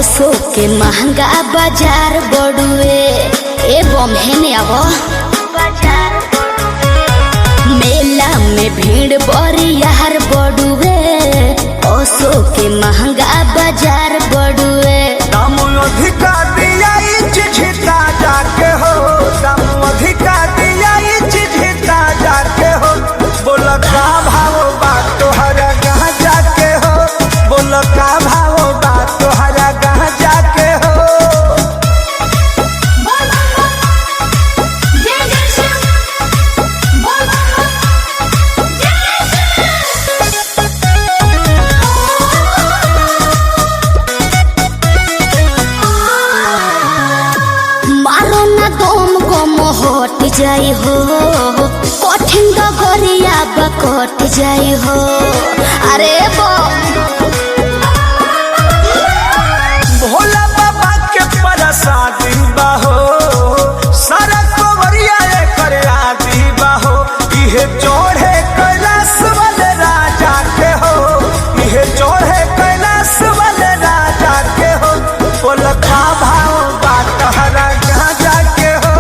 ओसो के महंगा बाजार बड़ुए ए बम्हेने अब मेला में भीड़ बरियार बड़ुए ओसो के महंगा बाजार बड़ुए दाम अधिका दिया झिझिता जाके हो दाम अधिका दिया झिझिता जाके हो बोल का भाव बा तोहरा गहाँ जाके हो बोल का भाव बा तोहरा गहाँ जाके हो मारो ना दम गम हट जाई हो कठिन डगरिया बकट जाई हो अरे भोला बाबा के प्रसादी बाहो सारा कोवरिया कर आदि बाहो इहे चढ़े कैलाश वाले राजा के हो इहे चढ़े कैलाश वाले राजा के हो बोल का भाव बा तहरा गहाँ जाके हो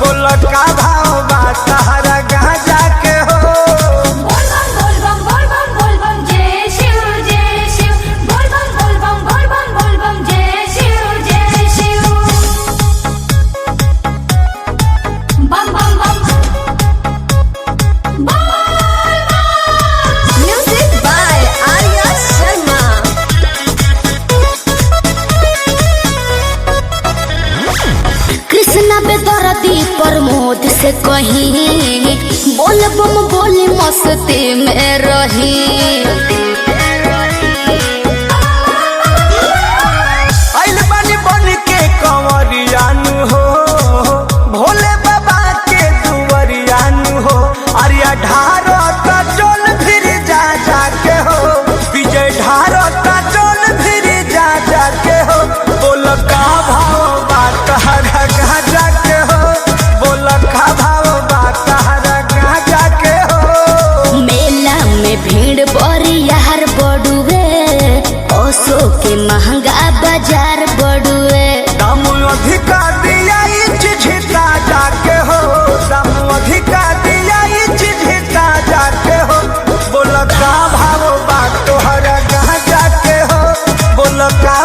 बोल का भाव बा तहरा गहाँ जाके हो म्यूजिक बाय आर्या शर्मा कृष्णा बेदर्दी प्रमोद से कहीं बोल बम बोली मस्ती में रही आइल बानी बन के कंवरियानु हो भोले बाबा के दुवरियानु हो अरिया ढारो का चोल फिर जा जाके हो विजय ढारो का चोल फिर जा जाके हो बोल का भाव बा तहरा गहाँ जाके हो बोल का भाव बा तहरा गहाँ जाके हो मेला में भीड़ बरियार बड़ुए ओसो के महंगा बाजार बड़ुए दाम अधिका दिया झिझिता जाके हो दाम अधिका दिया झिझिता जाके हो बोल का भाव बा तोहरा गहाँ जाके हो बोल का